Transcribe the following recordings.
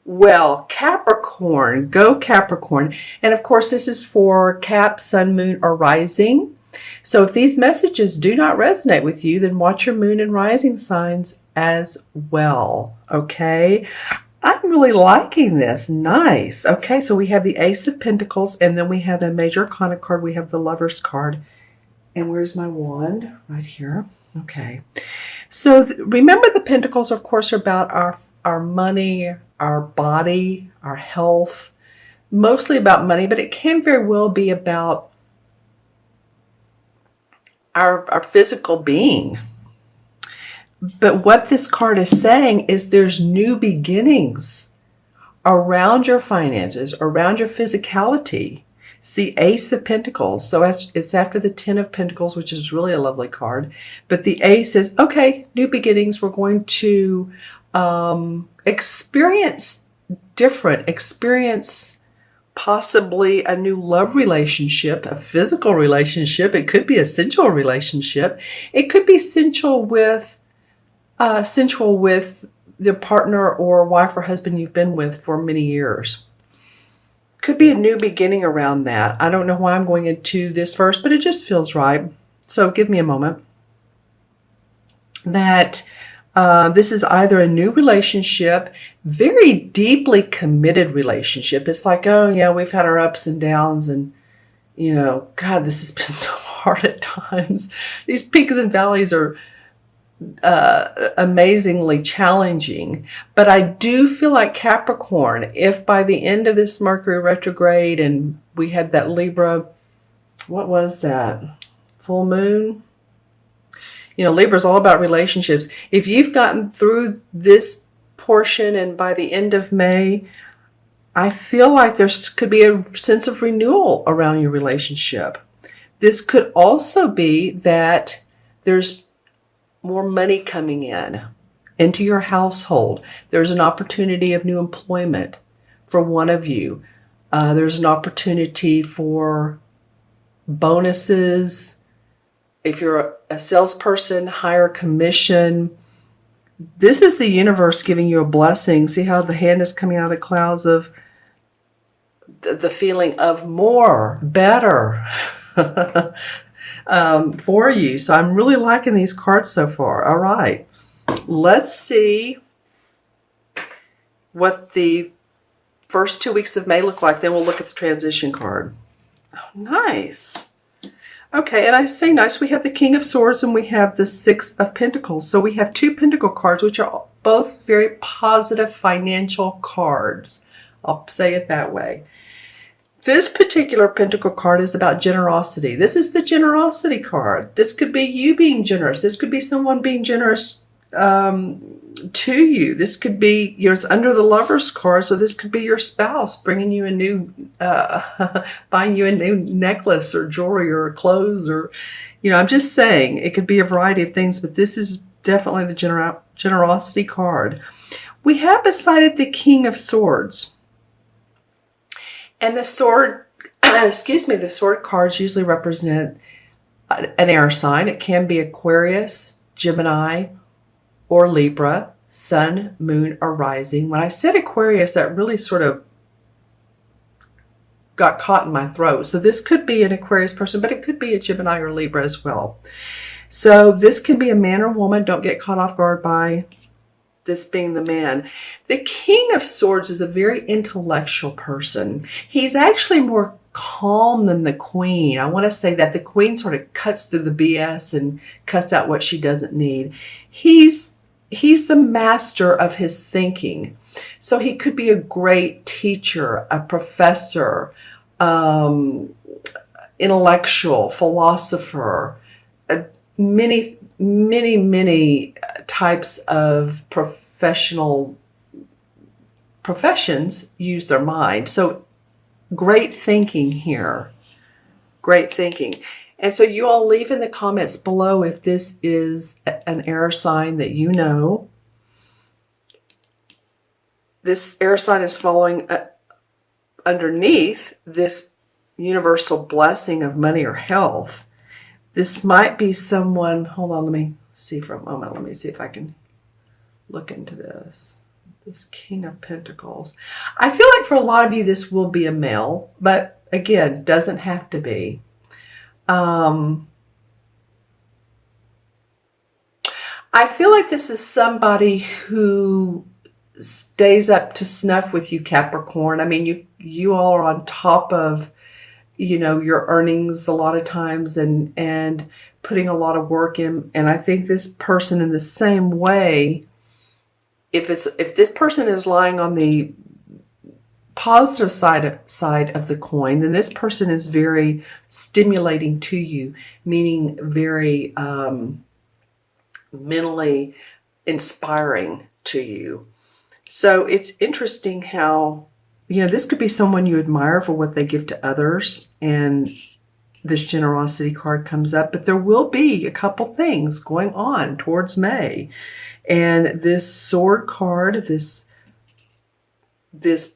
Well, Capricorn, go Capricorn. And of course, this is for Cap, Sun, Moon, or Rising. So if these messages do not resonate with you, then watch your Moon and Rising signs as well. Okay. I'm really liking this. Nice. Okay, so we have the Ace of Pentacles, and then we have a Major Arcana card. We have the Lover's card. And where's my wand? Right here. Okay. So remember, the Pentacles, of course, are about our money, our body, our health, mostly about money, but it can very well be about our physical being. But what this card is saying is there's new beginnings around your finances, around your physicality. See, Ace of Pentacles. So it's after the Ten of Pentacles, which is really a lovely card. But the Ace is, okay, new beginnings. We're going to experience possibly a new love relationship, a physical relationship. It could be a sensual relationship. It could be sensual with the partner or wife or husband you've been with for many years. Could be a new beginning around that. I don't know why I'm going into this first, but it just feels right. So give me a moment. That this is either a new relationship, very deeply committed relationship. It's like, oh yeah, we've had our ups and downs, and God, this has been so hard at times. These peaks and valleys are amazingly challenging. But I do feel like Capricorn, if by the end of this Mercury retrograde and we had that Libra, what was that? Full moon? Libra is all about relationships. If you've gotten through this portion and by the end of May, I feel like there could be a sense of renewal around your relationship. This could also be that there's more money coming into your household. There's an opportunity of new employment for one of you. There's an opportunity for bonuses. If you're a salesperson, higher commission. This is the universe giving you a blessing. See how the hand is coming out of the clouds of the feeling of more, better. For you. So I'm really liking these cards so far. All right. Let's see what the first 2 weeks of May look like. Then we'll look at the transition card. Oh, nice. Okay, and I say nice. We have the King of Swords and we have the Six of Pentacles. So we have two Pentacle cards, which are both very positive financial cards. I'll say it that way. This particular Pentacle card is about generosity. This is the generosity card. This could be you being generous. This could be someone being generous to you. This could be, it's under the Lover's card, so this could be your spouse bringing you a new, buying you a new necklace or jewelry or clothes or, I'm just saying it could be a variety of things, but this is definitely the generosity card. We have beside it the King of Swords. And the sword, the sword cards usually represent an air sign. It can be Aquarius, Gemini, or Libra, Sun, Moon, or Rising. When I said Aquarius, that really sort of got caught in my throat. So this could be an Aquarius person, but it could be a Gemini or Libra as well. So this can be a man or woman. Don't get caught off guard by this being the man. The King of Swords is a very intellectual person. He's actually more calm than the Queen. I want to say that the Queen sort of cuts through the BS and cuts out what she doesn't need. He's the master of his thinking. So he could be a great teacher, a professor, intellectual, philosopher, many types of professions use their mind. So great thinking here. Great thinking. And so you all leave in the comments below if this is an air sign that you know. This air sign is following underneath this universal blessing of money or health. This might be someone, hold on, let me see for a moment. Let me see if I can look into this. This King of Pentacles. I feel like for a lot of you, this will be a male, but again, doesn't have to be. I feel like this is somebody who stays up to snuff with you, Capricorn. I mean, you all are on top of, your earnings a lot of times and putting a lot of work in. And I think this person in the same way, if this person is lying on the positive side of the coin, then this person is very stimulating to you, meaning very mentally inspiring to you. So it's interesting how, this could be someone you admire for what they give to others, and this generosity card comes up, but there will be a couple things going on towards May. And this sword card, this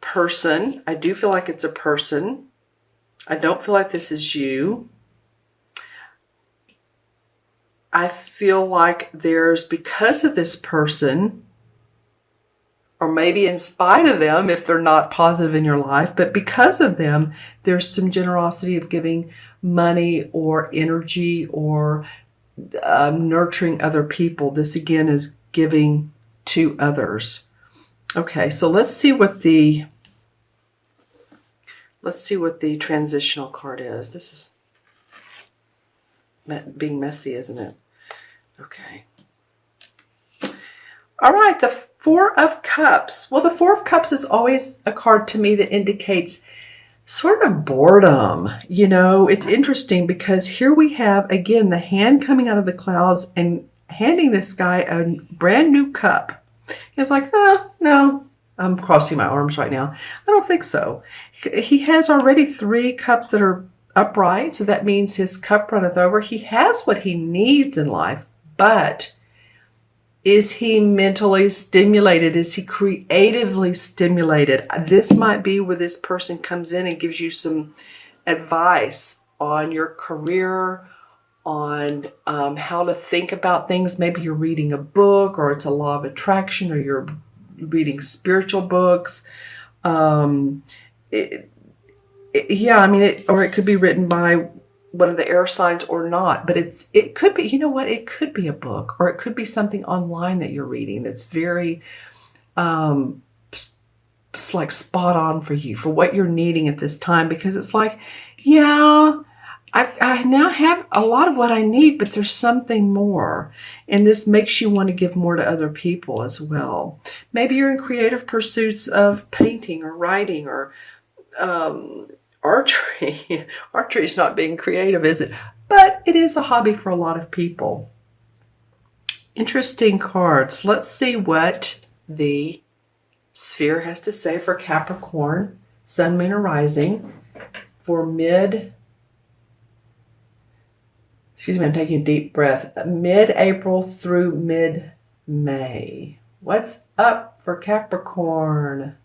person, I do feel like it's a person. I don't feel like this is you. I feel like there's, because of this person, or maybe in spite of them if they're not positive in your life, but because of them, there's some generosity of giving money or energy or nurturing other people. This again is giving to others. Okay, so let's see what the transitional card is. This is being messy, isn't it? Okay. All right, the Four of Cups. Well, the Four of Cups is always a card to me that indicates sort of boredom. It's interesting because here we have, again, the hand coming out of the clouds and handing this guy a brand new cup. He's like, no, I'm crossing my arms right now. I don't think so. He has already 3 cups that are upright, so that means his cup runneth over. He has what he needs in life, but is he mentally stimulated? Is he creatively stimulated? This might be where this person comes in and gives you some advice on your career, on how to think about things. Maybe you're reading a book, or it's a law of attraction, or you're reading spiritual books. Or it could be written by one of the air signs or not, but it could be, it could be a book, or it could be something online that you're reading that's very it's like spot on for you, for what you're needing at this time, because it's like, I now have a lot of what I need, but there's something more. And this makes you want to give more to other people as well. Maybe you're in creative pursuits of painting or writing or archery. Archery is not being creative, is it? But it is a hobby for a lot of people. Interesting cards. Let's see what the sphere has to say for Capricorn, Sun, Moon, or Rising for I'm taking a deep breath. Mid-April through mid-May. What's up for Capricorn?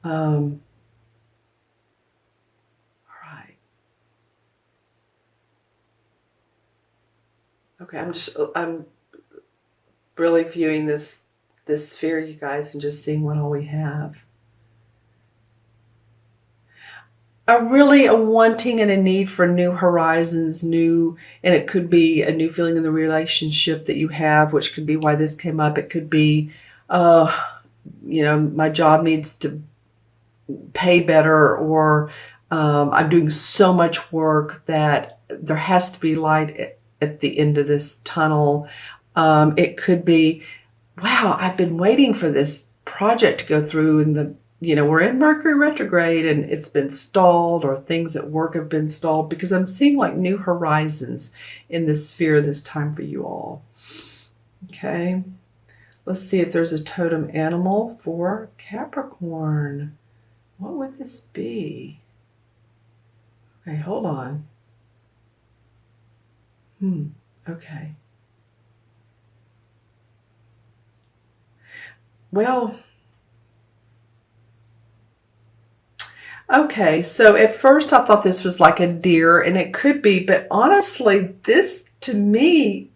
All right. Okay, I'm really viewing this sphere, you guys, and just seeing what all we have. A wanting and a need for new horizons, and it could be a new feeling in the relationship that you have, which could be why this came up. It could be, my job needs to pay better, or I'm doing so much work that there has to be light at the end of this tunnel. It could be, wow, I've been waiting for this project to go through, and we're in Mercury retrograde and it's been stalled, or things at work have been stalled, because I'm seeing like new horizons in this sphere this time for you all. Okay, let's see if there's a totem animal for Capricorn. What would this be? Okay, hold on. Okay. Well, okay, so at first I thought this was like a deer, and it could be, but honestly, this to me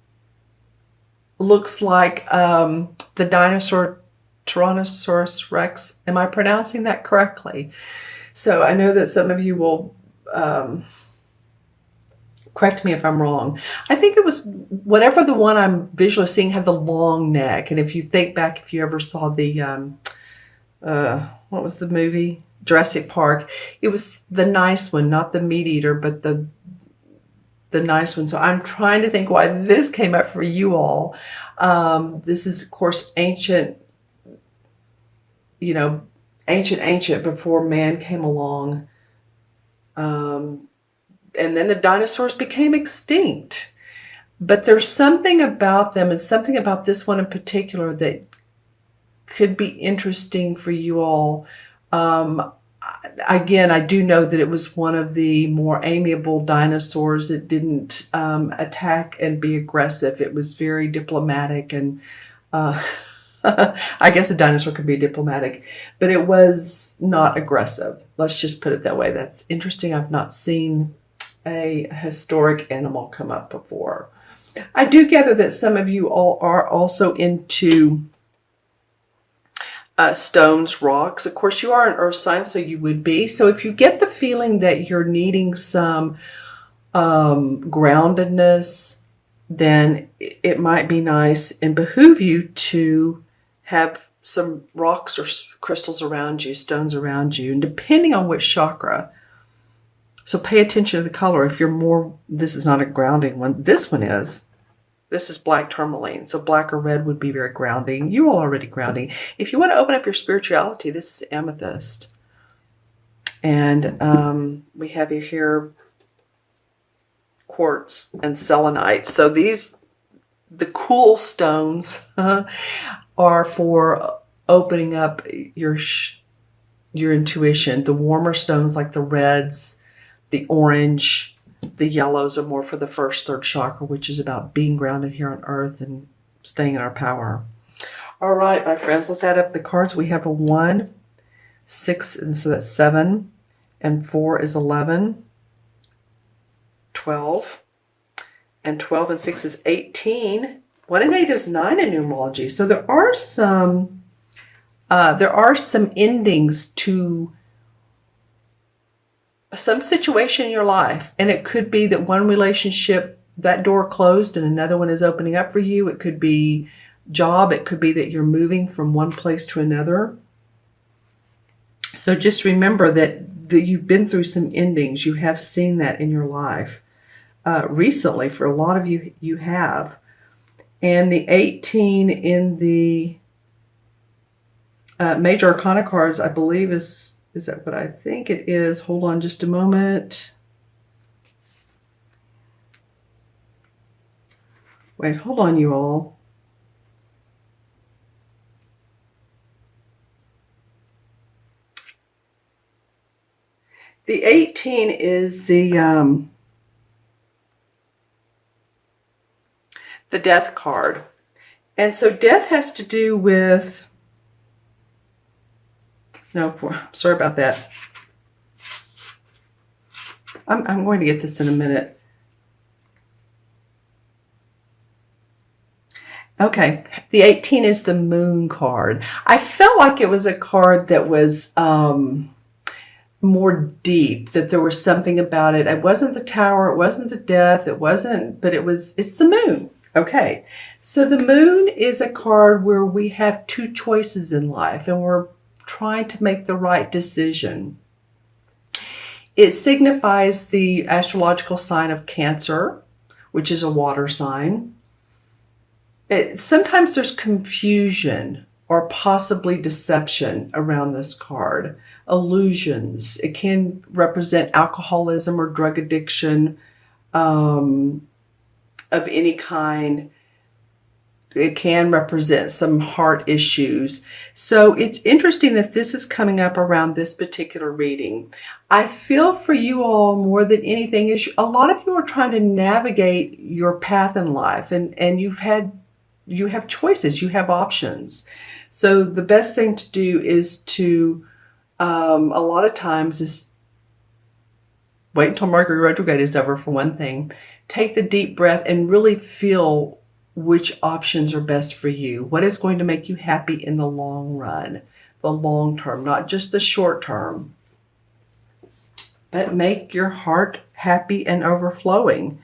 looks like the dinosaur Tyrannosaurus Rex. Am I pronouncing that correctly? So I know that some of you will correct me if I'm wrong. I think it was whatever the one I'm visually seeing had the long neck. And if you think back, if you ever saw the, what was the movie? Jurassic Park. It was the nice one, not the meat eater, but the nice one. So I'm trying to think why this came up for you all. This is, of course, ancient, ancient before man came along. And then the dinosaurs became extinct. But there's something about them and something about this one in particular that could be interesting for you all. Again, I do know that it was one of the more amiable dinosaurs. It didn't attack and be aggressive. It was very diplomatic, and I guess a dinosaur can be diplomatic, but it was not aggressive. Let's just put it that way. That's interesting. I've not seen a historic animal come up before. I do gather that some of you all are also into stones, rocks. Of course, you are an earth sign, so you would be. So if you get the feeling that you're needing some groundedness, then it might be nice and behoove you to have some rocks or crystals around you, stones around you, and depending on which chakra. So pay attention to the color. If you're more, this is not a grounding one. This one is. This is black tourmaline. So black or red would be very grounding. You are already grounding. If you want to open up your spirituality, this is amethyst. And we have you here quartz and selenite. So these, the cool stones are for opening up your intuition. The warmer stones like the reds, the orange, the yellows are more for the first, third chakra, which is about being grounded here on earth and staying in our power. All right, my friends, let's add up the cards. We have a 1, 6, and so that's 7, and 4 is 11, 12, and 12 and 6 is 18. 1 and 8 is 9 in numerology. So there are some endings to some situation in your life, and it could be that one relationship, that door closed and another one is opening up for you. It could be job. It could be that you're moving from one place to another. So just remember that you've been through some endings. You have seen that in your life recently. For a lot of you, you have. And the 18 in the Major Arcana cards, I believe, is that what I think it is? Hold on just a moment. Wait, hold on, you all. The 18 is the death card. And so death has to do with, no, sorry about that. I'm going to get this in a minute. Okay, the 18 is the moon card. I felt like it was a card that was more deep, that there was something about it. It wasn't the tower, it wasn't the death, it wasn't, but it's the moon. Okay, so the moon is a card where we have two choices in life and we're trying to make the right decision. It signifies the astrological sign of Cancer, which is a water sign. Sometimes there's confusion or possibly deception around this card. Illusions. It can represent alcoholism or drug addiction of any kind. It can represent some heart issues. So it's interesting that this is coming up around this particular reading. I feel for you all more than anything is a lot of you are trying to navigate your path in life, and you have choices, you have options. So the best thing to do is to a lot of times is wait until Mercury retrograde is over, for one thing. Take the deep breath and really feel which options are best for you. What is going to make you happy in the long run, the long term, not just the short term, but make your heart happy and overflowing.